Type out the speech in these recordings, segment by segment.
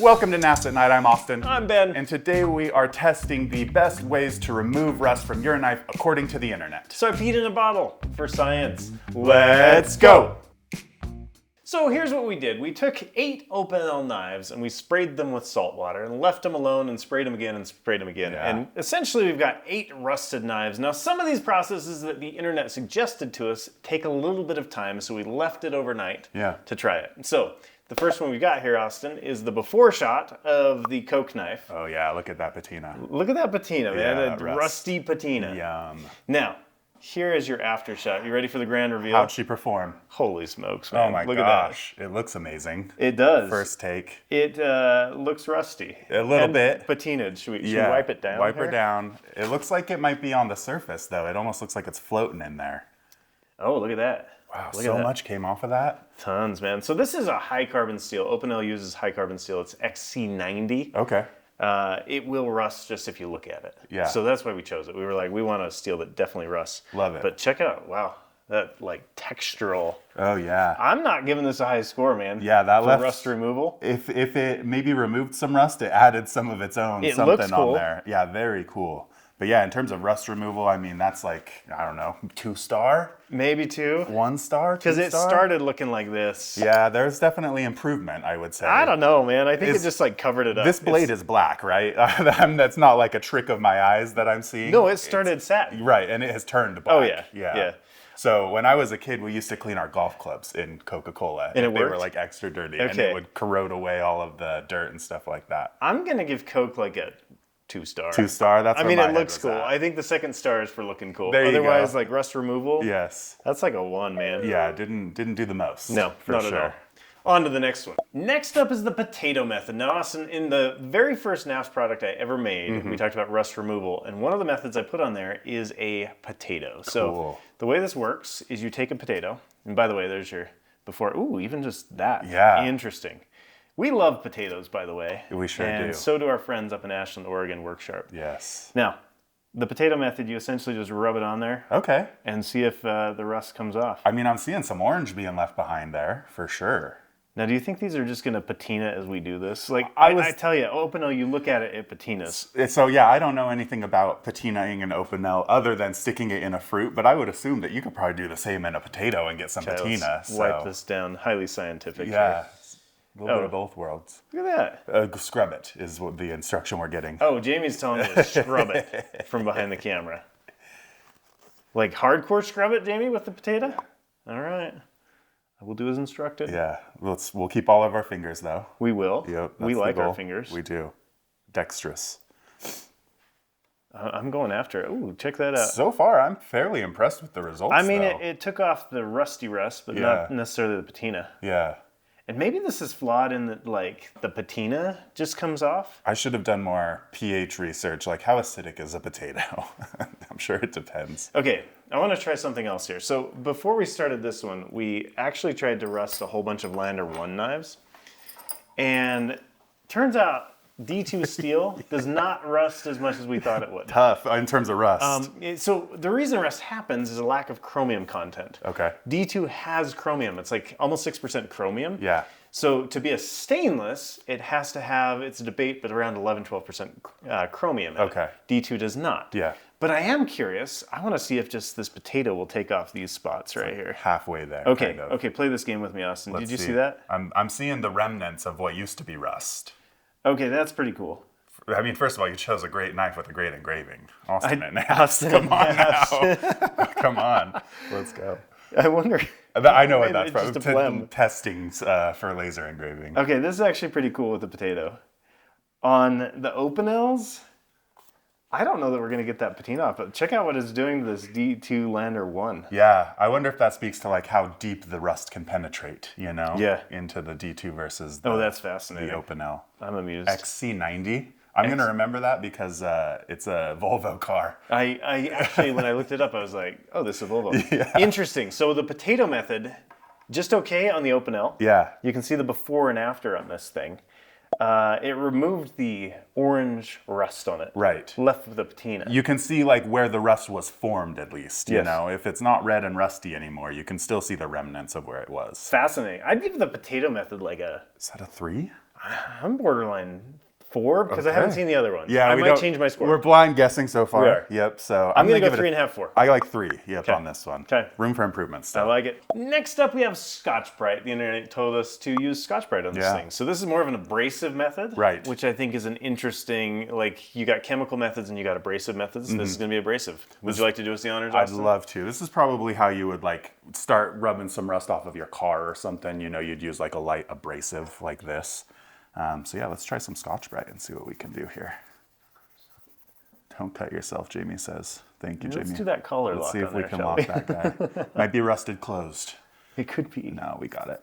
Welcome to Knafs at Night, I'm Austin. I'm Ben. And today we are testing the best ways to remove rust from your knife according to the internet. So I peed in a bottle for science. Let's go! So here's what we did. We took 8 Opinel knives and we sprayed them with salt water and left them alone and sprayed them again and sprayed them again. Yeah. And essentially we've got 8 rusted knives. Now some of these processes that the internet suggested to us take a little bit of time, so we left it overnight to try it. So the first one we got here, Austin, is the before shot of the Coke knife. Oh yeah, look at that patina. Look at that patina, man. Yeah, That rusty patina. Yum. Now, here is your after shot. You ready for the grand reveal? How'd she perform? Holy smokes, man. Oh my Look gosh, it looks amazing. It does. First take. It looks rusty. A little bit. Patinaed. Should we wipe it down? Wipe her here? down. It looks like it might be on the surface though. It almost looks like it's floating in there. Oh, look at that. Wow, Look so at that. much came off of that. Tons, man. So this is a high carbon steel. Opinel uses high carbon steel. It's XC90. Okay. It will rust just if you look at it. Yeah. So that's why we chose it. We were like, we want a steel that definitely rusts. Love it. But check out, wow, that like textural. Oh yeah. I'm not giving this a high score, man. Yeah, that for left rust removal. If it maybe removed some rust, it added some of its own It something looks cool. on there. Yeah, very cool. But yeah, in terms of rust removal, I mean that's like, I don't know, 2-star, Maybe 2. 1-star, Because it 2-star? started looking like this. Yeah, there's definitely improvement, I would say. I don't know, man. I think It's- it just like covered it up. This blade is black, right? That's not like a trick of my eyes that I'm seeing. No, it started satin. Right, and it has turned black. Oh, yeah. So when I was a kid, we used to clean our golf clubs in Coca-Cola. And it they were worked? like extra dirty, and Okay. it would corrode away all of the dirt and stuff like that. I'm going to give Coke like a 2-star. 2-star, that's I where mean, my it head looks was cool. at. I think the second star is for looking cool. There you go. Otherwise, like rust removal, Yes. that's like a 1, man. Yeah, didn't do the most. No, for not sure. at all. On to the next one. Next up is the potato method. Now, Austin, in the very first Knafs product I ever made, Mm-hmm. we talked about rust removal, and one of the methods I put on there is a potato. So Cool. the way this works is you take a potato, and by the way, there's your before. Ooh, even just that. Yeah. Interesting. We love potatoes, by the way. We sure and do. so do our friends up in Ashland, Oregon, Work Sharp. Yes. Now, the potato method, you essentially just rub it on there Okay. and see if the rust comes off. I mean, I'm seeing some orange being left behind there, for sure. Now, do you think these are just going to patina as we do this? Like, I I tell you, Opinel, you look at it, it patinas. So yeah, I don't know anything about patinaing an Opinel other than sticking it in a fruit, but I would assume that you could probably do the same in a potato and get some Okay, patina. let's wipe this down. Highly scientific. Yeah, a little bit Oh. of both worlds. Here. Look at that. Scrub it is what the instruction we're getting. Oh, Jamie's telling me to scrub it from behind the camera. Like hardcore scrub it, Jamie, with the potato? All right. I will do as instructed. Yeah, we'll keep all of our fingers though. We will. Yep, We that's the like our goal. fingers. We do. Dexterous. I'm going after it. Ooh, check that out. So far, I'm fairly impressed with the results. I mean, though. it took off the rusty rust, but Yeah. not necessarily the patina. Yeah. And maybe this is flawed in that, like, the patina just comes off. I should have done more pH research, like how acidic is a potato? I'm sure it depends. Okay, I want to try something else here. So before we started this one, we actually tried to rust a whole bunch of Lander 1 knives. And turns out D2 steel does not rust as much as we thought it would. Tough in terms of rust. So the reason rust happens is a lack of chromium content. Okay. D2 has chromium. It's like almost 6% chromium. Yeah. So to be a stainless, it has to have, it's a debate, but around 11, 12% chromium. in it. Okay. D2 does not. Yeah. But I am curious. I want to see if just this potato will take off these spots right here. Halfway there. Okay, kind of. okay, play this game with me, Austin. Let's Did you see that? I'm seeing the remnants of what used to be rust. Okay, that's pretty cool. I mean, first of all, you chose a great knife with a great engraving. Austin and Austin Come on and now. Come on. Let's go. I wonder. I know what that's It's from. just a blem. Testings for laser engraving. Okay, this is actually pretty cool with the potato. On the Opinels, I don't know that we're going to get that patina off, but check out what it's doing to this D2 Lander 1. Yeah, I wonder if that speaks to like how deep the rust can penetrate, you know? Yeah. Into the D2 versus the, Oh, that's the fascinating. Opinel. I'm amused. XC90. I'm going to remember that because it's a Volvo car. I actually, when I looked it up, I was like, oh, this is a Volvo. Yeah. Interesting. So the potato method, just okay on the Opinel. Yeah. You can see the before and after on this thing. It removed the orange rust on it. Right. Left with the patina. You can see like where the rust was formed at least, you Yes. know? If it's not red and rusty anymore, you can still see the remnants of where it was. Fascinating. I'd give the potato method like a, Is that a 3? I'm borderline 4 because I haven't seen the other ones. Yeah, I might change my score. We're blind guessing so far. We are. Yep. So I'm gonna go 3.5, 4. I like 3. Yep, on this one. Okay. Room for improvement still. I like it. Next up, we have Scotch-Brite. The internet told us to use Scotch-Brite on this thing. So this is more of an abrasive method, right? Which I think is an interesting. Like you got chemical methods and you got abrasive methods. This is gonna be abrasive. Would you like to do us the honors, Austin? I'd love to. This is probably how you would like start rubbing some rust off of your car or something. You know, you'd use like a light abrasive like this. So yeah, let's try some Scotch-Brite and see what we can do here. Don't cut yourself, Jamie says. Thank you, Jamie. Let's do that collar lock. Let's see if we can lock that guy. Might be rusted closed. It could be. No, we got it.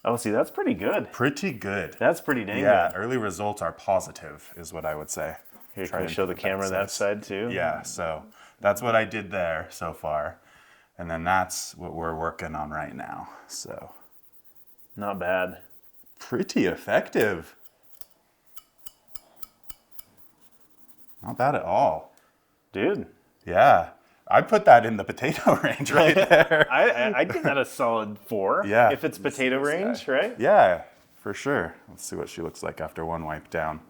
Oh, see, that's pretty good. Pretty good. That's pretty dang good. Yeah, early results are positive, is what I would say. Here, can we show the camera that side too? Yeah, so that's what I did there so far. And then that's what we're working on right now. So, not bad. Pretty effective. Not bad at all. Dude. Yeah. I'd put that in the potato range right there. I'd give that a solid 4. Yeah. If it's potato range, right? Yeah, for sure. Let's see what she looks like after one wipe down.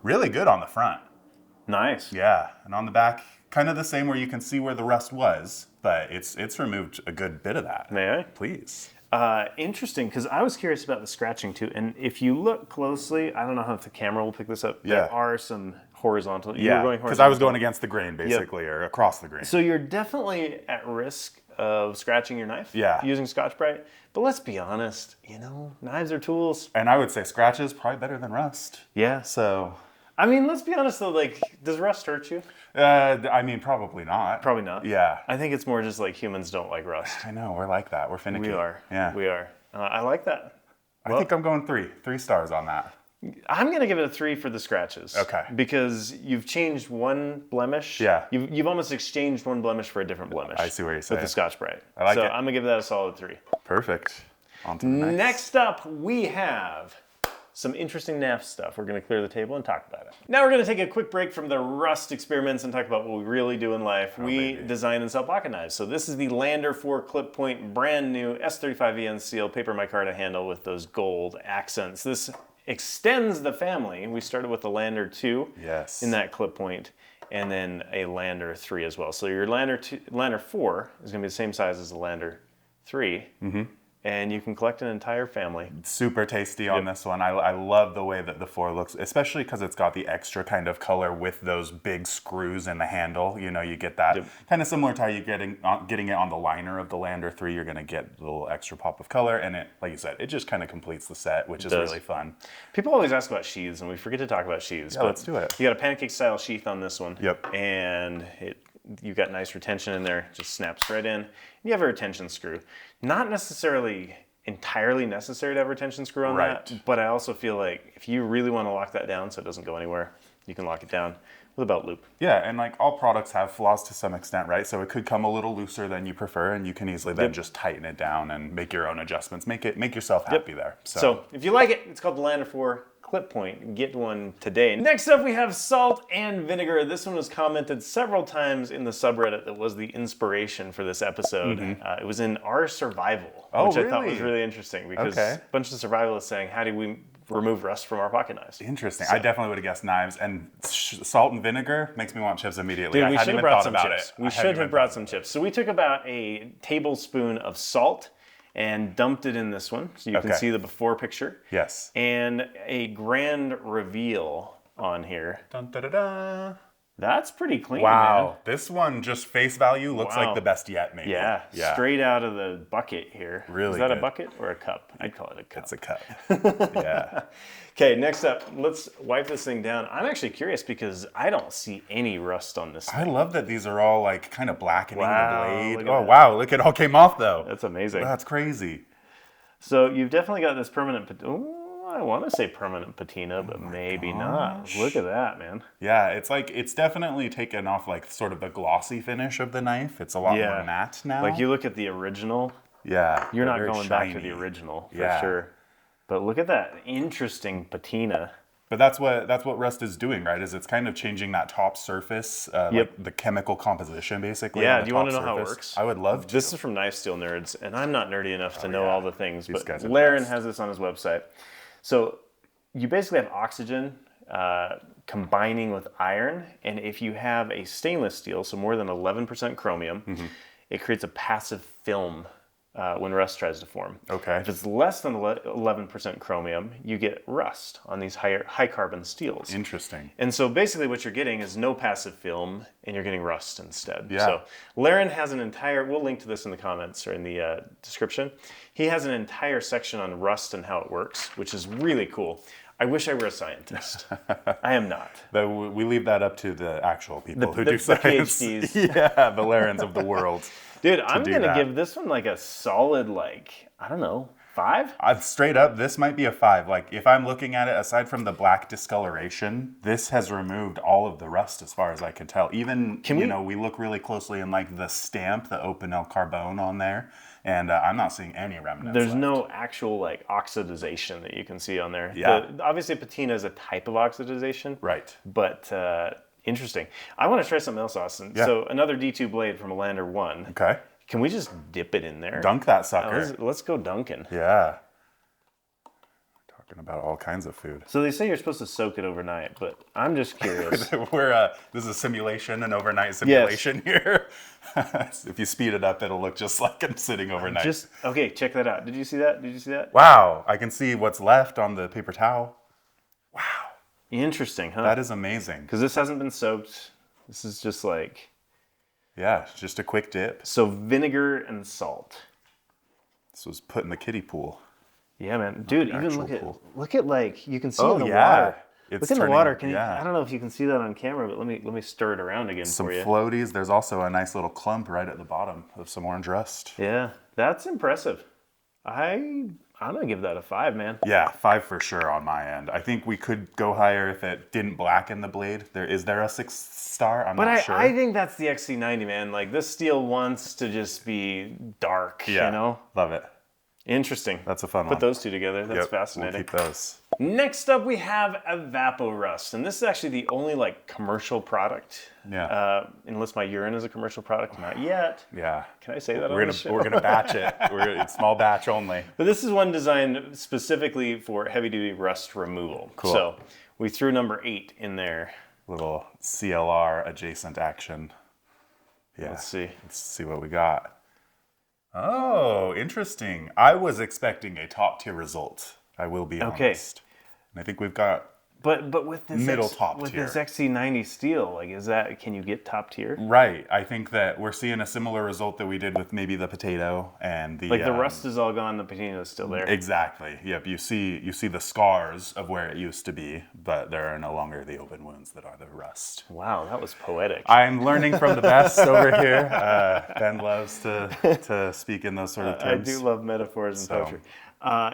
Really good on the front. Nice. Yeah. And on the back, kind of the same where you can see where the rust was, but it's removed a good bit of that. May I? Please. Interesting, because I was curious about the scratching too. And if you look closely, I don't know how the camera will pick this up. Yeah. There are some horizontal. Yeah, because I was going against the grain basically, or across the grain. So you're definitely at risk of scratching your knife using Scotch-Brite. But let's be honest, you know, knives are tools. And I would say scratch is probably better than rust. Yeah. So. I mean, let's be honest though, like, does rust hurt you? I mean, probably not. Probably not. Yeah. I think it's more just like humans don't like rust. I know, we're like that. We're finicky. We are. Yeah. We are. I like that. I think I'm going 3. 3 stars on that. I'm going to give it a 3 for the scratches. Okay. Because you've changed one blemish. Yeah. You've almost exchanged one blemish for a different blemish. I see what you're saying. With the Scotch-Brite. I like it. So I'm going to give that a solid 3. Perfect. On to the next. Next up, we have some interesting Knafs stuff. We're going to clear the table and talk about it. Now we're going to take a quick break from the rust experiments and talk about what we really do in life. We design and sell pocket knives. So this is the Lander 4 clip point, brand new S35VN seal paper micarta handle with those gold accents. This extends the family. We started with the Lander 2 in that clip point, and then a Lander 3 as well. So your Lander 4 is going to be the same size as the Lander 3. And you can collect an entire family. Super tasty on this one. I love the way that the 4 looks, especially because it's got the extra kind of color with those big screws in the handle. You know, you get that kind of similar to how you're getting it on the liner of the Lander 3. You're going to get a little extra pop of color, and it, like you said, it just kind of completes the set, which is really fun. People always ask about sheaths, and we forget to talk about sheaths. Yeah, let's do it. You got a pancake style sheath on this one. Yep. And you got nice retention in there, just snaps right in. You have a retention screw. Not necessarily entirely necessary to have a retention screw on that, but I also feel like if you really want to lock that down so it doesn't go anywhere, you can lock it down with a belt loop. Yeah, and like all products have flaws to some extent, right? So it could come a little looser than you prefer, and you can easily then just tighten it down and make your own adjustments. Make yourself happy there. So if you like it, it's called the Lander 4 clip point. Get one today. Next up, we have salt and vinegar. This one was commented several times in the subreddit that was the inspiration for this episode. It was in Our Survival, which I thought was really interesting because a bunch of survivalists saying, how do we remove rust from our pocket knives? Interesting. So, I definitely would have guessed knives, and salt and vinegar makes me want chips immediately. Dude, we should have brought some chips. We should have brought some chips. So we took about a tablespoon of salt and dumped it in this one, so you can see the before picture. Yes. And a grand reveal on here. Dun, da, da, da. That's pretty clean, man. This one, just face value, looks like the best yet, maybe. Yeah, straight out of the bucket here. Really Is that a bucket or a cup? I'd call it a cup. It's a cup. Yeah. Okay, next up, let's wipe this thing down. I'm actually curious because I don't see any rust on this thing. I love that these are all like kind of blackening the blade. Oh, wow, look, it all came off though. That's amazing. That's crazy. So you've definitely got this permanent, I want to say permanent patina, but maybe not. Look at that, man. Yeah, it's definitely taken off like sort of the glossy finish of the knife. It's a lot more matte now. Like you look at the original. Yeah. You're not going back to the original for sure. But look at that interesting patina. But that's what rust is doing, right? Is it's kind of changing that top surface, like the chemical composition, basically. Yeah, on the do you want to know top how it surface. works? I would love to. This is from Knifes Steel Nerds, and I'm not nerdy enough to know all the things, These but guys are Laren best. has this on his website. So you basically have oxygen combining with iron, and if you have a stainless steel, so more than 11% chromium, it creates a passive film when rust tries to form. Okay. If it's less than 11% chromium, you get rust on these high carbon steels. Interesting. And so basically what you're getting is no passive film, and you're getting rust instead. Yeah. So Laren has an entire, we'll link to this in the comments or in the description. He has an entire section on rust and how it works, which is really cool. I wish I were a scientist. I am not. But we leave that up to the actual people who do the science. PhDs. Yeah, the Larens of the world. Dude, I'm do going to that. give this one like a solid, like, I don't know, 5? Straight up, this might be a 5. Like, if I'm looking at it, aside from the black discoloration, this has removed all of the rust as far as I can tell. Even, we look really closely in like the stamp, the Opinel Carbone on there, and I'm not seeing any remnants. There's left. no actual like oxidization that you can see on there. Yeah. Obviously, patina is a type of oxidization. Right. But interesting. I want to try something else, Austin. Yeah. So another D2 blade from a Lander 1. Okay. Can we just dip it in there? Dunk that sucker. Let's go dunking. Yeah. Talking about all kinds of food. So they say you're supposed to soak it overnight, but I'm just curious. This is a simulation, an overnight simulation here. If you speed it up, it'll look just like I'm sitting overnight. Okay, check that out. Did you see that? Did you see that? Wow, I can see what's left on the paper towel. Wow. Interesting, huh? That is amazing. Because this hasn't been soaked. This is just like... Yeah, just a quick dip. So vinegar and salt. This was put in the kiddie pool. Yeah, man. Dude, even look at like, you can see in the yeah. water. It's look in turning, the water. I don't know if you can see that on camera, but let me stir it around again some for you. floaties. There's also a nice little clump right at the bottom of some orange rust. Yeah, that's impressive. I'm gonna give that a 5, man. Yeah, 5 for sure on my end. I think we could go higher if it didn't blacken the blade. Is there a 6 star? I'm not sure. I think that's the XC90, man. Like this steel wants to just be dark, you know? Love it. Interesting. That's a fun one. Put those two together. That's fascinating. We'll keep those. Next up, we have Evapo-Rust, and this is actually the only like commercial product. Yeah. Unless my urine is a commercial product, not yet. Yeah. Can I say that? We're gonna batch it. It's small batch only. But this is one designed specifically for heavy-duty rust removal. Cool. So we threw number 8 in there. Little CLR adjacent action. Yeah. Let's see. Let's see what we got. Oh, interesting. I was expecting a top tier result. I will be honest. And I think we've got but with this top tier. this XC90 steel, like can you get top tier? Right. I think that we're seeing a similar result that we did with maybe the potato and the the rust is all gone, the patina is still there. Exactly. Yep. You see the scars of where it used to be, but there are no longer the open wounds that are the rust. Wow, that was poetic. I'm learning from the best over here. Ben loves to speak in those sort of terms. I do love metaphors and poetry.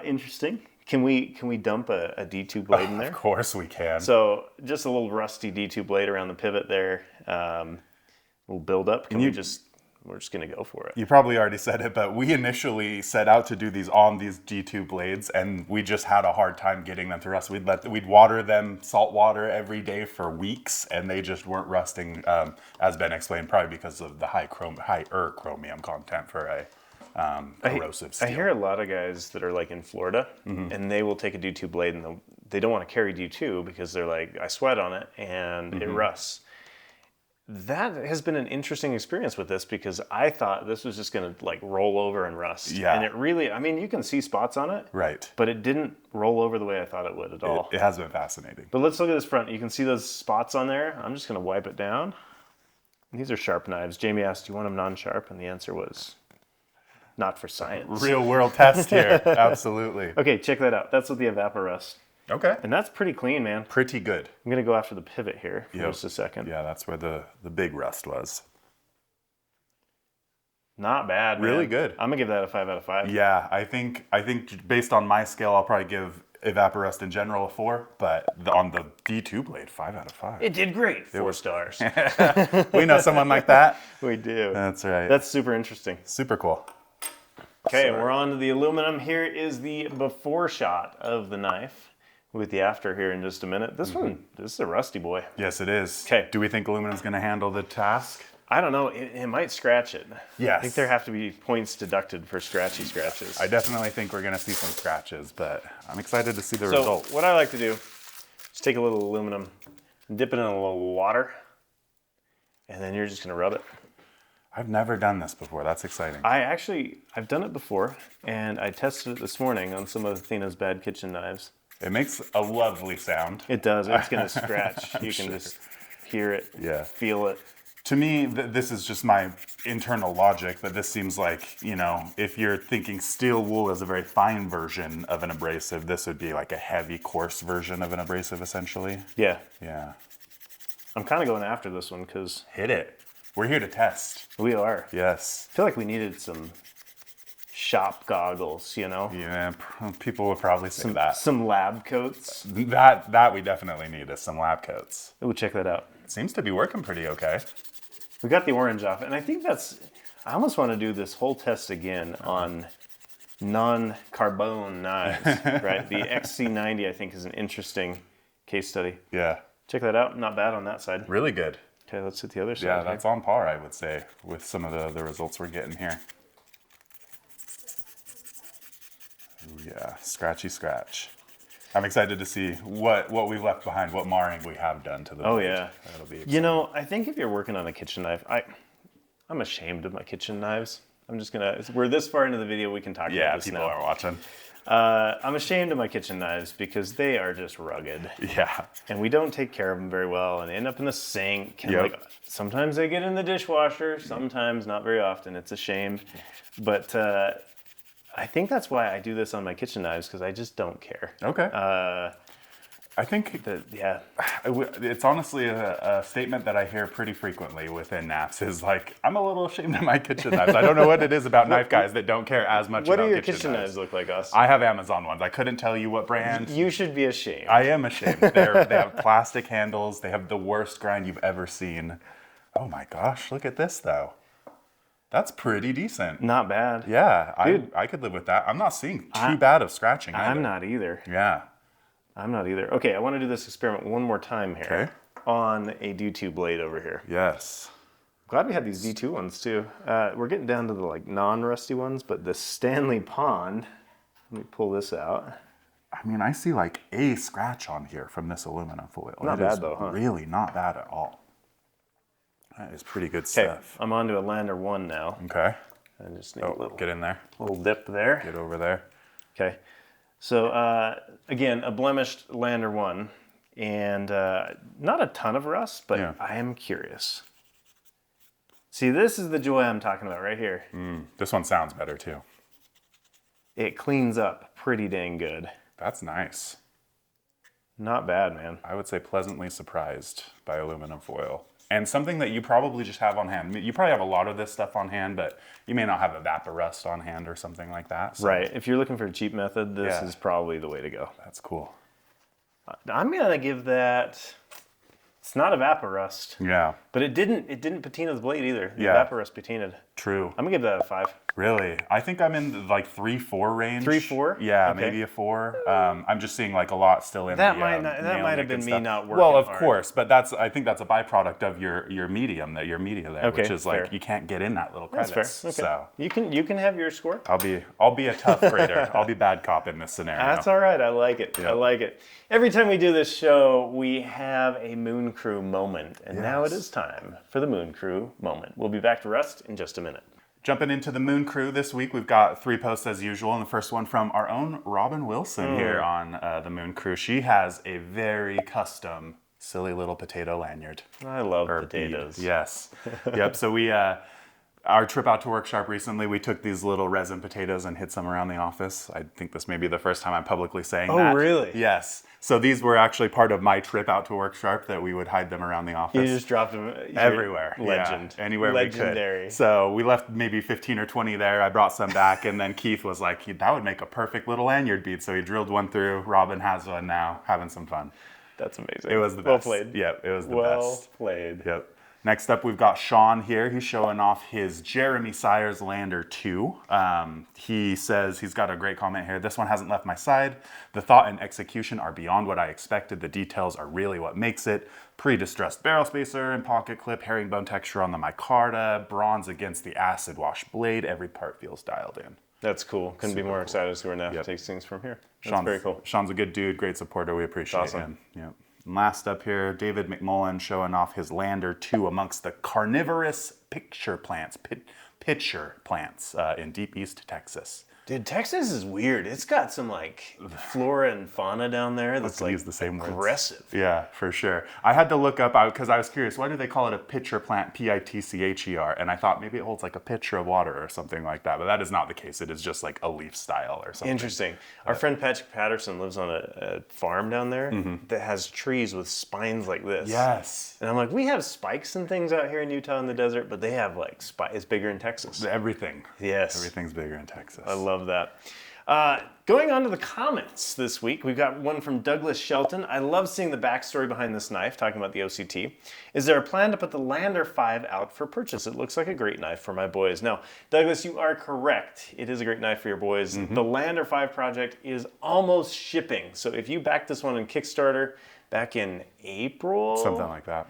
Interesting. Can we dump a D2 blade in there? Of course we can. So just a little rusty D2 blade around the pivot there. We'll build up. We're just gonna go for it. You probably already said it, but we initially set out to do these on these D2 blades, and we just had a hard time getting them to rust. We'd water them salt water every day for weeks, and they just weren't rusting, as Ben explained, probably because of the higher chromium content for a corrosive steel. I hear a lot of guys that are like in Florida, and they will take a D2 blade and they don't want to carry D2 because they're like, I sweat on it and it rusts. That has been an interesting experience with this because I thought this was just going to like roll over and rust. Yeah. And it really, I mean, you can see spots on it. Right. But it didn't roll over the way I thought it would at all. It has been fascinating. But let's look at this front. You can see those spots on there. I'm just going to wipe it down. These are sharp knives. Jamie asked, do you want them non-sharp? And the answer was not for science. Real world test here. Absolutely. Okay, check that out. That's with the Evapo-Rust. Okay. And that's pretty clean, man. Pretty good. I'm going to go after the pivot here for just a second. Yeah, that's where the big rust was. Not bad, man. Really good. I'm going to give that a 5 out of 5. Yeah, I think based on my scale, I'll probably give Evapo-Rust in general a 4, but on the D2 blade, 5 out of 5. It did great. 4 stars. We know someone like that. We do. That's right. That's super interesting. Super cool. Okay, we're on to the aluminum. Here is the before shot of the knife. with the after here in just a minute. This one, this is a rusty boy. Yes, it is. Okay. Do we think aluminum's going to handle the task? I don't know. It might scratch it. Yes. I think there have to be points deducted for scratchy scratches. I definitely think we're going to see some scratches, but I'm excited to see the result. So what I like to do is take a little aluminum, dip it in a little water, and then you're just going to rub it. I've never done this before. That's exciting. I've done it before, and I tested it this morning on some of Athena's bad kitchen knives. It makes a lovely sound. It does. It's going to scratch. You can just hear it, feel it. To me, this is just my internal logic, but this seems like, you know, if you're thinking steel wool is a very fine version of an abrasive, this would be like a heavy, coarse version of an abrasive, essentially. Yeah. Yeah. I'm kind of going after this one because... Hit it. We're here to test. We are. Yes. I feel like we needed some shop goggles, you know? Yeah, people would probably say that. Some lab coats. That we definitely need is some lab coats. Ooh, check that out. It seems to be working pretty okay. We got the orange off, and I think I almost want to do this whole test again on non-carbone knives, right? The XC90, I think, is an interesting case study. Yeah. Check that out. Not bad on that side. Really good. Okay, let's hit the other side. Yeah, that's on par, I would say, with some of the results we're getting here. Ooh, yeah, scratchy scratch. I'm excited to see what we've left behind, what marring we have done to the blade. Yeah. That'll be exciting. You know, I think if you're working on a kitchen knife, I'm ashamed of my kitchen knives. We're this far into the video, we can talk about this now. Yeah, people are watching. I'm ashamed of my kitchen knives because they are just rugged. Yeah. And we don't take care of them very well, and they end up in the sink. And sometimes they get in the dishwasher, sometimes not very often. It's a shame. But I think that's why I do this on my kitchen knives, because I just don't care. Okay. I think it's honestly a statement that I hear pretty frequently within Knafs is like, I'm a little ashamed of my kitchen knives. I don't know what it is about knife guys that don't care as much about kitchen knives. What do your kitchen knives look like, Austin? I have Amazon ones. I couldn't tell you what brand. You should be ashamed. I am ashamed. They have plastic handles. They have the worst grind you've ever seen. Oh my gosh, look at this though. That's pretty decent. Not bad. Yeah, Dude, I could live with that. I'm not seeing too bad of scratching either. I'm not either. Yeah. I'm not either. Okay, I want to do this experiment one more time here. Okay. On a D2 blade over here. Yes. Glad we had these D2 ones too. We're getting down to the like non-rusty ones, but the Stanley Pond, let me pull this out. I mean, I see like a scratch on here from this aluminum foil. Not bad though, huh? Really not bad at all. That is pretty good stuff. I'm on to a Lander 1 now. Okay. I just need a little, get in there. Little dip there. Get over there. Okay. So again, a blemished Lander 1, and not a ton of rust, but I am curious. See, this is the joy I'm talking about right here. This one sounds better too. It cleans up pretty dang good. That's nice. Not bad, man. I would say pleasantly surprised by aluminum foil. And something that you probably just have on hand. You probably have a lot of this stuff on hand, but you may not have Evapo-Rust on hand or something like that. So. Right. If you're looking for a cheap method, this is probably the way to go. That's cool. I'm going to give that... It's not Evapo-Rust. Yeah. But it didn't patina the blade either. The Evapo-Rust patinaed. True. I'm going to give that a 5. Really? I think I'm in the, like 3-4 range. 3-4? Yeah, okay. Maybe a 4. I'm just seeing like a lot still in that the that might have been me not working Well, of hard. course, but I think that's a byproduct of your medium, your media there, which is like you can't get in that little crevice. That's fair. Okay. So you can have your score. I'll be a tough grader. I'll be bad cop in this scenario. That's all right. I like it. Yep. I like it. Every time we do this show, we have a Moon Crew moment, and now it is time for the Moon Crew moment. We'll be back to Rust in just a minute. Jumping into the Moon Crew this week, we've got 3 posts as usual, and the first one from our own Robin Wilson here on the Moon Crew. She has a very custom, silly little potato lanyard. I love potatoes. Bead. Yes. Yep. So we, our trip out to Workshop recently, we took these little resin potatoes and hid some around the office. I think this may be the first time I'm publicly saying that. Oh, really? Yes. So these were actually part of my trip out to Workshop, that we would hide them around the office. You just dropped them everywhere. Legend. Yeah, anywhere Legendary. we could. So we left maybe 15 or 20 there. I brought some back, and then Keith was like, that would make a perfect little lanyard bead. So he drilled one through. Robin has one now, having some fun. That's amazing. It was the best. Well played. Yep, it was the best. Well played. Yep. Next up, we've got Sean here. He's showing off his Jeremy Sires Lander 2. He says he's got a great comment here. This one hasn't left my side. The thought and execution are beyond what I expected. The details are really what makes it. Pre-distressed barrel spacer and pocket clip, herringbone texture on the micarta, bronze against the acid wash blade. Every part feels dialed in. That's cool. Couldn't be more excited to see where Knafs takes things from here. That's very cool. Sean's a good dude, great supporter. We appreciate him. Yep. And last up here, David McMullen showing off his Lander 2 amongst the carnivorous pitcher plants in deep East Texas. Dude, Texas is weird. It's got some like flora and fauna down there that's like the same aggressive. Words. Yeah, for sure. I had to look up because I was curious. Why do they call it a pitcher plant? Pitcher, and I thought maybe it holds like a pitcher of water or something like that. But that is not the case. It is just like a leaf style or something. Interesting. Our friend Patrick Patterson lives on a farm down there that has trees with spines like this. Yes. And I'm like, we have spikes and things out here in Utah in the desert, but they have like it's bigger in Texas. Everything. Yes. Everything's bigger in Texas. I love that. Going on to the comments this week, we've got one from Douglas Shelton. I love seeing the backstory behind this knife, talking about the O.C.T. Is there a plan to put the Lander 5 out for purchase? It looks like a great knife for my boys. Now, Douglas, you are correct. It is a great knife for your boys. The Lander 5 project is almost shipping. So if you backed this one in Kickstarter back in April, something like that.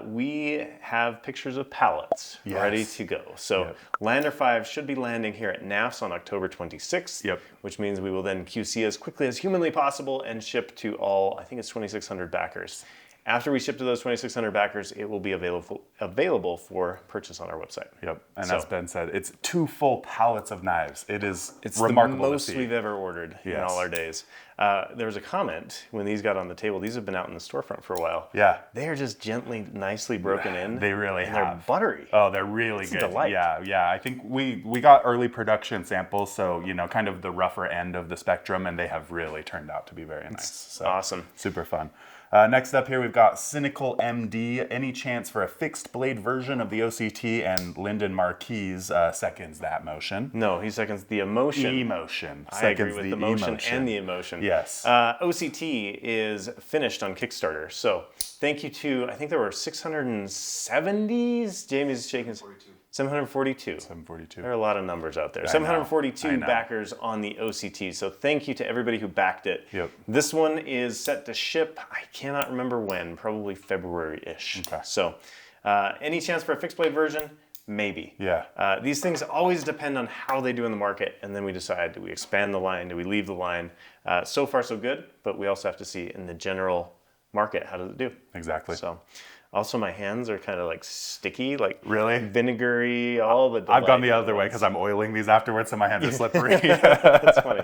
We have pictures of pallets ready to go. So Lander 5 should be landing here at Knafs on October 26th, which means we will then QC as quickly as humanly possible and ship to all, I think it's 2,600 backers. After we ship to those 2,600 backers, it will be available for purchase on our website. Yep, and as Ben said, it's 2 full pallets of knives. It's remarkable. The most we've ever ordered in all our days. There was a comment when these got on the table. These have been out in the storefront for a while. Yeah. They are just gently, nicely broken in. They really have. They're buttery. Oh, they're really it's good. A delight. Yeah. I think we got early production samples, so kind of the rougher end of the spectrum, and they have really turned out to be very nice. So, awesome. Super fun. Next up here, we've got Cynical MD. Any chance for a fixed blade version of the O.C.T? And Lyndon Marquise seconds that motion. No, he seconds the emotion. Emotion. I agree with the motion and the emotion. Yes. O.C.T is finished on Kickstarter. So thank you to, I think there were 670s. Jamie's shaking his 742. 742. There are a lot of numbers out there. 742 backers on the O.C.T. So thank you to everybody who backed it. Yep. This one is set to ship, I cannot remember when, probably February-ish. Okay. So any chance for a fixed blade version? Maybe. Yeah. These things always depend on how they do in the market, and then we decide, do we expand the line, do we leave the line? So far so good, but we also have to see in the general market, how does it do? Exactly. So. Also, my hands are kind of like sticky, like really vinegary, all the I've gone the other way because I'm oiling these afterwards, so my hands are slippery. That's funny.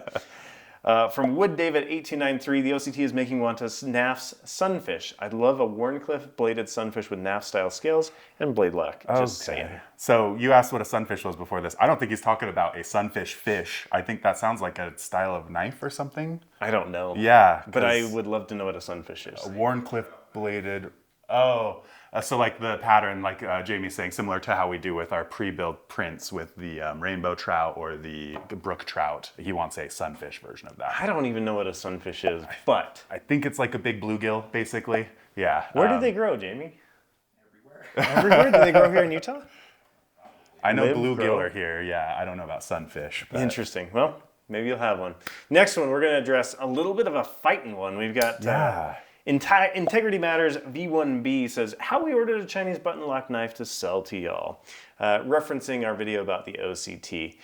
From Wood David 8293, the O.C.T is making one to Knafs Sunfish. I'd love a Warncliffe bladed sunfish with Knafs style scales and blade lock. Just saying. So you asked what a sunfish was before this. I don't think he's talking about a sunfish fish. I think that sounds like a style of knife or something. I don't know. Yeah. But I would love to know what a sunfish is. A Warncliffe bladed. So like the pattern, like Jamie's saying, similar to how we do with our pre-built prints with the rainbow trout or the brook trout. He wants a sunfish version of that. I don't even know what a sunfish is, but I think it's like a big bluegill, basically. Yeah. Where do they grow, Jamie? Everywhere. Do they grow here in Utah? I know bluegill are here. Yeah, I don't know about sunfish. But. Interesting. Well, maybe you'll have one. Next one, we're going to address a little bit of a fighting one. We've got. Integrity Matters V1B says, how we ordered a Chinese button lock knife to sell to y'all. Referencing our video about the O.C.T.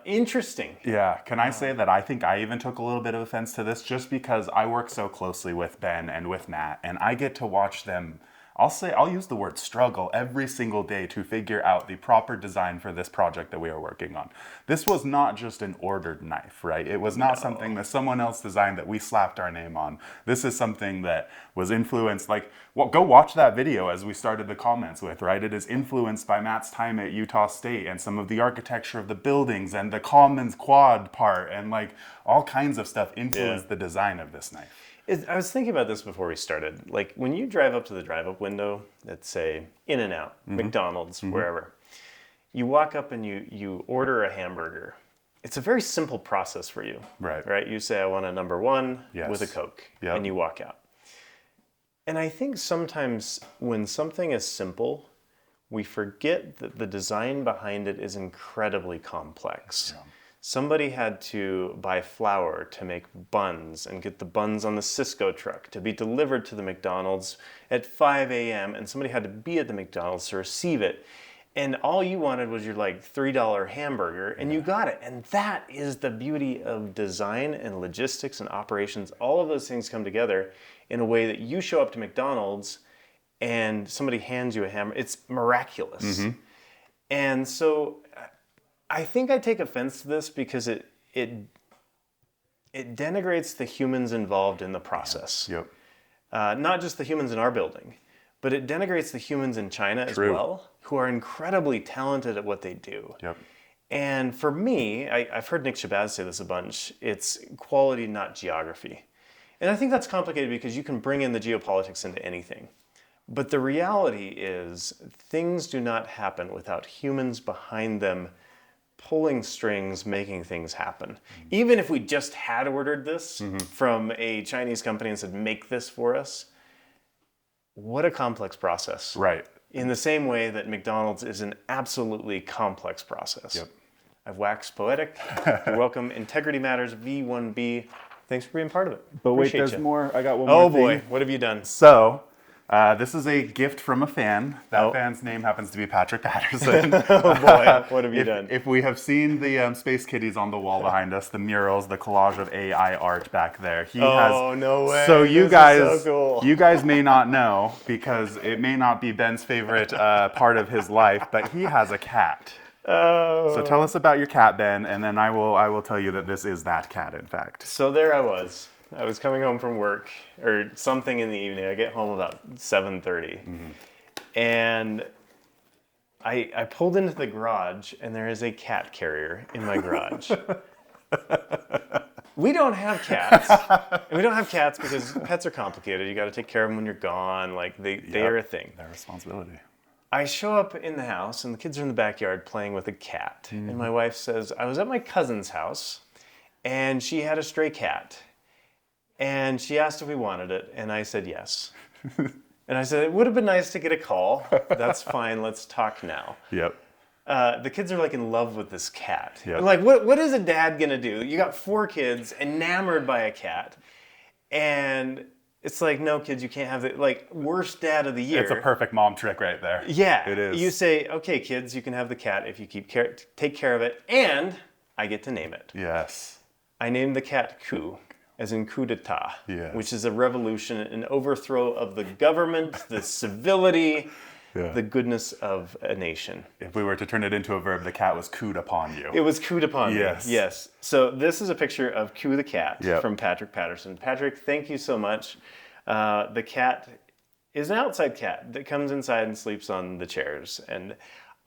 Interesting. Yeah, can I say that I think I even took a little bit of offense to this just because I work so closely with Ben and with Matt, and I get to watch them. I'll use the word struggle every single day to figure out the proper design for this project that we are working on. This was not just an ordered knife, right? It was not something that someone else designed that we slapped our name on. This is something that was influenced, go watch that video as we started the comments with, right? It is influenced by Matt's time at Utah State and some of the architecture of the buildings and the Commons quad part and all kinds of stuff influenced the design of this knife. I was thinking about this before we started. Like when you drive up to the drive-up window at, say, In-N-Out, McDonald's, wherever, you walk up and you order a hamburger. It's a very simple process for you. Right. Right? You say, I want a number one with a Coke, and you walk out. And I think sometimes when something is simple, we forget that the design behind it is incredibly complex. Yeah. Somebody had to buy flour to make buns and get the buns on the Cisco truck to be delivered to the McDonald's at 5 a.m. And somebody had to be at the McDonald's to receive it. And all you wanted was your like $3 hamburger, and you got it. And that is the beauty of design and logistics and operations. All of those things come together in a way that you show up to McDonald's and somebody hands you a hamburger. It's miraculous. Mm-hmm. And so I think I take offense to this because it denigrates the humans involved in the process. Yep. Not just the humans in our building, but it denigrates the humans in China as well, who are incredibly talented at what they do. Yep. And for me, I've heard Nick Shabazz say this a bunch, it's quality, not geography. And I think that's complicated because you can bring in the geopolitics into anything. But the reality is things do not happen without humans behind them pulling strings, making things happen. Mm-hmm. Even if we just had ordered this from a Chinese company and said, make this for us, what a complex process. Right. In the same way that McDonald's is an absolutely complex process. Yep. I've waxed poetic. You're welcome. Integrity Matters, V1B. Thanks for being part of it. But Appreciate wait, there's you. more. I got one more Oh boy, thing. what have you done? So, this is a gift from a fan. That fan's name happens to be Patrick Patterson. Oh boy, what have you done? If we have seen the Space Kitties on the wall behind us, the murals, the collage of AI art back there, he has. Oh no way! So you This guys, is so cool. you guys may not know because it may not be Ben's favorite part of his life, but he has a cat. Oh. So tell us about your cat, Ben, and then I will tell you that this is that cat, in fact. So there I was. I was coming home from work or something in the evening. I get home about 7:30, and I pulled into the garage, and there is a cat carrier in my garage. We don't have cats. And we don't have cats because pets are complicated. You got to take care of them when you're gone. Like they are a thing. Their responsibility. I show up in the house, and the kids are in the backyard playing with a cat. And my wife says, I was at my cousin's house, and she had a stray cat. And she asked if we wanted it, and I said yes. And I said, it would have been nice to get a call. That's fine, let's talk now. Yep. The kids are like in love with this cat. Yep. Like, what is a dad gonna do? You got 4 kids enamored by a cat. And it's like, no, kids, you can't have it. Like, worst dad of the year. It's a perfect mom trick right there. Yeah. It is. You say, okay, kids, you can have the cat if you take care of it, and I get to name it. Yes. I named the cat Coup, as in coup d'etat, Yes. which is a revolution, an overthrow of the government, the civility, the goodness of a nation. If we were to turn it into a verb, the cat was cooed upon you. It was cooed upon me. Yes. Yes. So this is a picture of Coup the cat Yep. from Patrick Patterson. Patrick, thank you so much. The cat is an outside cat that comes inside and sleeps on the chairs. And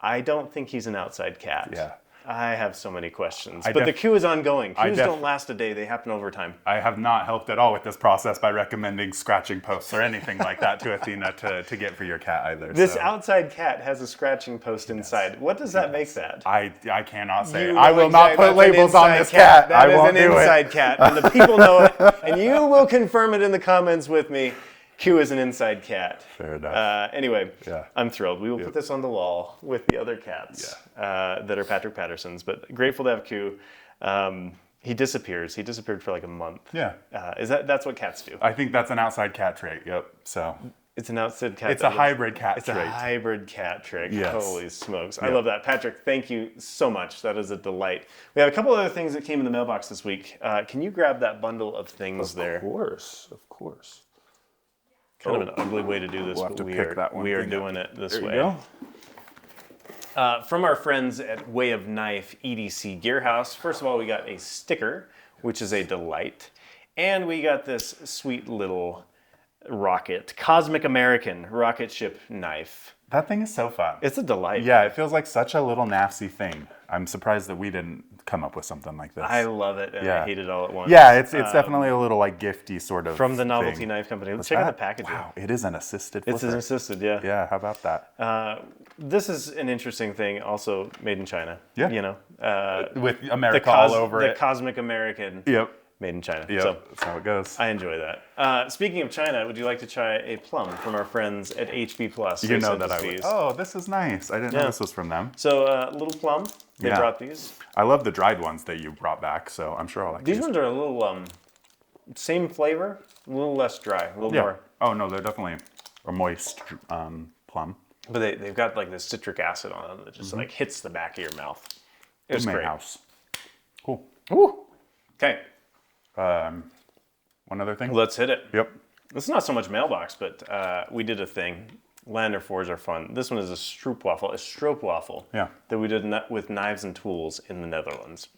I don't think he's an outside cat. Yeah. I have so many questions. But the coup is ongoing. Coups don't last a day. They happen over time. I have not helped at all with this process by recommending scratching posts or anything like that to Athena to get for your cat either. This outside cat has a scratching post inside. What does that make that? I cannot say. You know I will not put labels on this cat. That I is won't an do inside it. cat, and the people know it. And you will confirm it in the comments with me. Q is an inside cat. Fair enough. Anyway, Yeah. I'm thrilled. We will put this on the wall with the other cats that are Patrick Patterson's. But grateful to have Q. He disappears. He disappeared for like a month. Yeah. That's what cats do? I think that's an outside cat trait. Yep. So It's an outside cat. it's a hybrid cat It's trait. a hybrid cat trick. Yes. Holy smokes. I love that. Patrick, thank you so much. That is a delight. We have a couple other things that came in the mailbox this week. Can you grab that bundle of things there? Of course. Kind of an ugly way to do this, We'll have but to we pick are, that one we are thing doing it this There way. you go. From our friends at Way of Knife EDC Gear House, first of all, we got a sticker, which is a delight. And we got this sweet little rocket, Cosmic American rocket ship knife. That thing is so fun. It's a delight. Yeah, it feels like such a little Knafsy thing. I'm surprised that we didn't come up with something like this. I love it, and I hate it all at once. Yeah, it's definitely a little like gifty sort of From the Novelty thing. Knife Company. Let's check out the packaging. Wow, it is an assisted flipper. It's an assisted, yeah. Yeah, how about that? This is an interesting thing, also made in China. Yeah. You know, With America all over the it. Cosmic American. Yep. made in China. Yep, So that's how it goes. I enjoy that. Speaking of China, would you like to try a plum from our friends at HB Plus? You know that I would. Oh, this is nice. I didn't know this was from them. So little plum, they brought these. I love the dried ones that you brought back, so I'm sure I'll like these. These ones are a little, same flavor, a little less dry, a little more. Oh, no, they're definitely a moist plum. But they've got like this citric acid on them that just like hits the back of your mouth. It's great. House. Cool. Ooh. Okay. One other thing? Let's hit it. Yep. It's not so much Mailbox, but we did a thing. Lander 4s are fun. This one is a stroopwafel that we did with knives and tools in the Netherlands.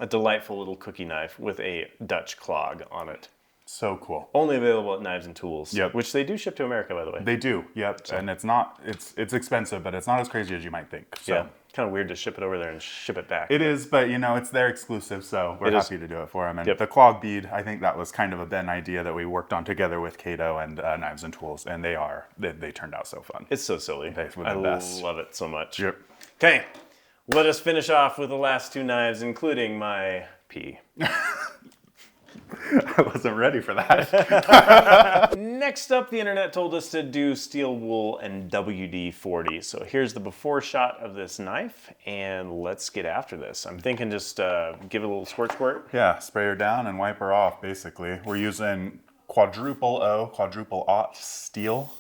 A delightful little cookie knife with a Dutch clog on it. So cool. Only available at Knives and Tools. Yep. Which they do ship to America, by the way. They do, yep. So. And it's expensive, but it's not as crazy as you might think. So. Yeah. Kind of weird to ship it over there and ship it back. It is, but it's their exclusive, so we're happy to do it for them. And the clog bead, I think that was kind of a Ben idea that we worked on together with Cato and Knives and Tools, and they turned out so fun. It's so silly. They were the best. I love it so much. Yep. Okay, let us finish off with the last two knives, including my pea. I wasn't ready for that. Next up, the internet told us to do steel wool and WD-40. So here's the before shot of this knife, and let's get after this. I'm thinking just give it a little squirt. Yeah, spray her down and wipe her off, basically. We're using quadruple aught steel.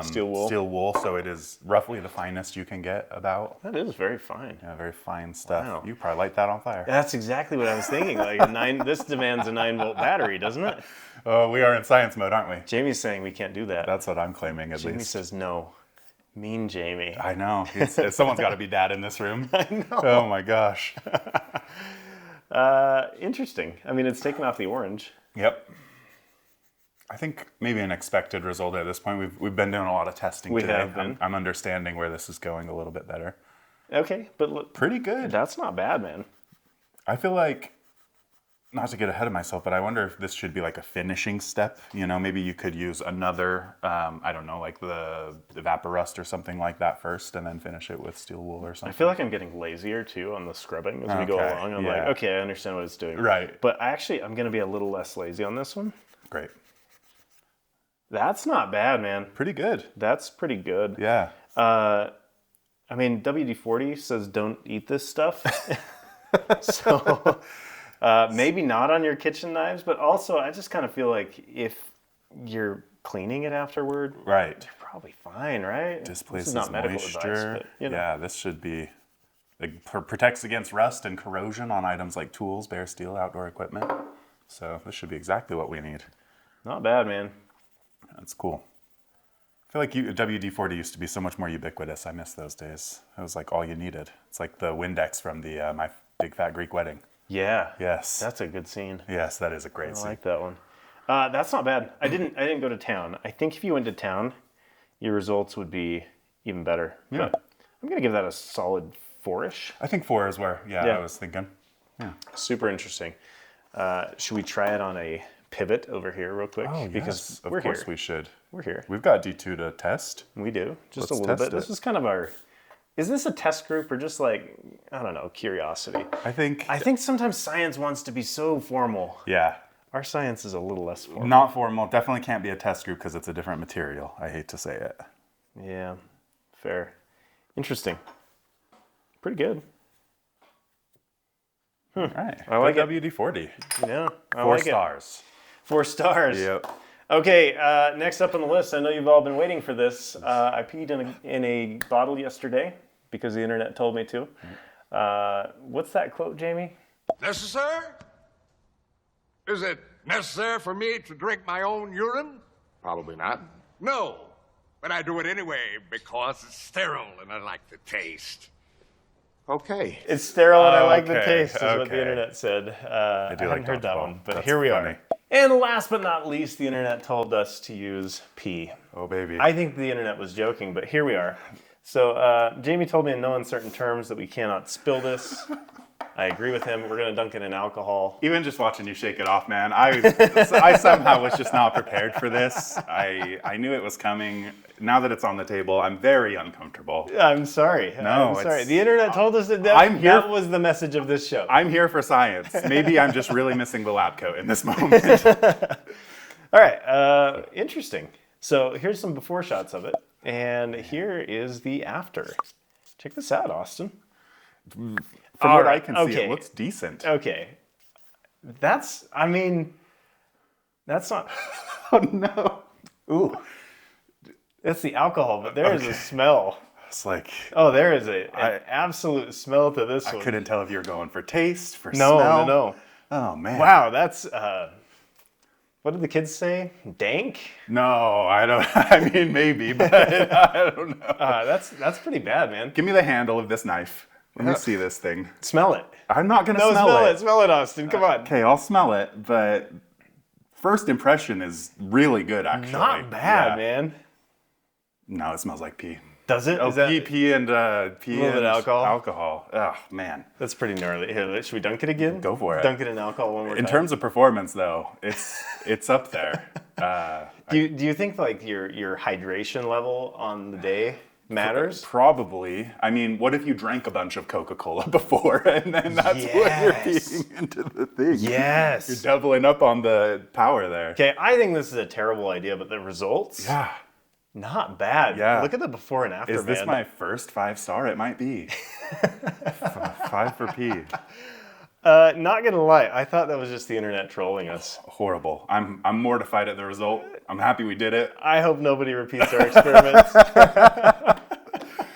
Steel wool, so it is roughly the finest you can get about. That is very fine. Yeah, very fine stuff. Wow. You probably light that on fire. That's exactly what I was thinking. Like this demands a 9-volt battery, doesn't it? Oh, we are in science mode, aren't we? Jamie's saying we can't do that. That's what I'm claiming, at Jamie least. says no. Mean Jamie. I know. Someone's got to be dad in this room. I know. Oh my gosh. Interesting. I mean, it's taken off the orange. Yep. I think maybe an expected result at this point. We've been doing a lot of testing today. Have been. I'm understanding where this is going a little bit better. Okay, but look, pretty good. That's not bad, man. I feel like, not to get ahead of myself, but I wonder if this should be like a finishing step. Maybe you could use another, I don't know, like the Evapo-Rust or something like that first, and then finish it with steel wool or something. I feel like I'm getting lazier too on the scrubbing as we go along. I'm like, okay, I understand what it's doing. Right. But I'm going to be a little less lazy on this one. Great. That's not bad, man. Pretty good. That's pretty good. Yeah. I mean, WD-40 says don't eat this stuff. So maybe not on your kitchen knives, but also I just kind of feel like if you're cleaning it afterward, right, you're probably fine, right? Displaces this is not medical moisture. Advice, but, Yeah, this should be, it protects against rust and corrosion on items like tools, bare steel, outdoor equipment. So this should be exactly what we need. Not bad, man. That's cool. I feel like WD-40 used to be so much more ubiquitous. I miss those days. It was like all you needed. It's like the Windex from the My Big Fat Greek Wedding. Yeah. Yes. That's a good scene. Yes, that is a great scene. I like that one. That's not bad. I didn't go to town. I think if you went to town, your results would be even better. Yeah. But I'm gonna give that a solid 4-ish. I think 4 is where I was thinking. Yeah. Super interesting. Should we try it on a pivot over here real quick? Oh, because of course we should. We're here. We've got D2 to test. We do. Just Let's a little bit. test This is kind of our... Is this a test group or just like, I don't know, curiosity? I think sometimes science wants to be so formal. Yeah. Our science is a little less formal. Not formal. Definitely can't be a test group because it's a different material. I hate to say it. Yeah. Fair. Interesting. Pretty good. All right. I like it. WD-40. Yeah. 4 stars. 4 stars. Yep. Okay, next up on the list, I know you've all been waiting for this. I peed in a bottle yesterday because the internet told me to. What's that quote, Jamie? Necessary? Is it necessary for me to drink my own urine? Probably not. No, but I do it anyway because it's sterile and I like the taste. Okay. It's sterile and I like the taste is what the internet said. I haven't heard that one, but here we are. And last but not least, the internet told us to use pee. Oh, baby. I think the internet was joking, but here we are. So Jamie told me in no uncertain terms that we cannot spill this. I agree with him. We're going to dunk it in alcohol. Even just watching you shake it off, man, I somehow was just not prepared for this. I knew it was coming. Now that it's on the table, I'm very uncomfortable. I'm sorry. No, I'm sorry. The internet told us that was the message of this show. I'm here for science. Maybe I'm just really missing the lab coat in this moment. All right. Interesting. So here's some before shots of it. And here is the after. Check this out, Austin. From what I can see, it looks decent. Okay. That's not... Oh, no. Ooh. That's the alcohol, but there is a smell. It's like... Oh, there is an absolute smell to this one. I couldn't tell if you were going for taste, for smell. No. Oh, man. Wow, that's... what did the kids say? Dank? No, I don't... I mean, maybe, but I don't know. That's pretty bad, man. Give me the handle of this knife. Let me see this thing. Smell it. I'm not going to smell it. Smell it, Austin. Come on. Okay, I'll smell it, but first impression is really good, actually. Not bad, man. No, it smells like pee. Does it? Oh, pee and alcohol? Alcohol. Oh, man. That's pretty gnarly. Here, should we dunk it again? Go for it. Dunk it in alcohol one more time. In terms of performance, though, it's up there. Do you think like your hydration level on the day matters? Probably. I mean, what if you drank a bunch of Coca-Cola before and then that's what you're peeing into the thing? Yes. You're doubling up on the power there. Okay, I think this is a terrible idea, but the results? Yeah. Not bad. Yeah. Look at the before and after, Is this my first 5-star? It might be. 5 for P. Not gonna lie, I thought that was just the internet trolling us. Horrible. I'm mortified at the result. I'm happy we did it. I hope nobody repeats our experiments.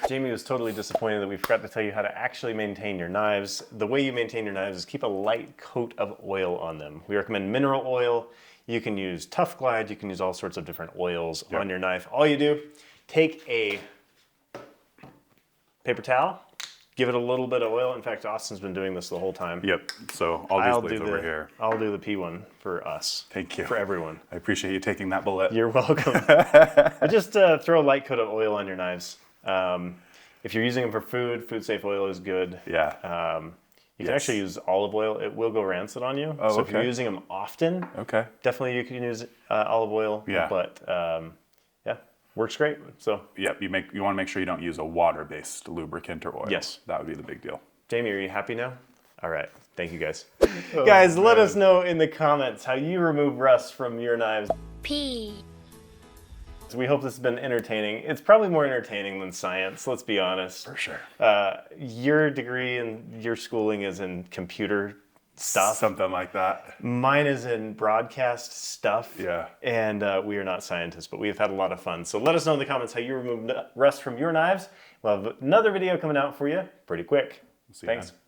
Jamie was totally disappointed that we forgot to tell you how to actually maintain your knives. The way you maintain your knives is keep a light coat of oil on them. We recommend mineral oil. You can use Tough Glide. You can use all sorts of different oils on your knife. All you do, take a paper towel, give it a little bit of oil. In fact, Austin's been doing this the whole time. Yep. So all these blades over here. I'll do the P one for us. Thank you. For everyone. I appreciate you taking that bullet. You're welcome. Just throw a light coat of oil on your knives. If you're using them for food safe oil is good. Yeah. You can actually use olive oil. It will go rancid on you. Oh, so if you're using them often, definitely you can use olive oil. Yeah. But yeah, works great. So yeah, you want to make sure you don't use a water-based lubricant or oil. Yes. That would be the big deal. Jamie, are you happy now? All right. Thank you, guys. Guys, let us know in the comments how you remove rust from your knives. P. So we hope this has been entertaining. It's probably more entertaining than science, let's be honest. For sure. Your degree and your schooling is in computer stuff. Something like that. Mine is in broadcast stuff. Yeah. And we are not scientists, but we have had a lot of fun. So let us know in the comments how you remove rust from your knives. We'll have another video coming out for you pretty quick. See you Thanks. then.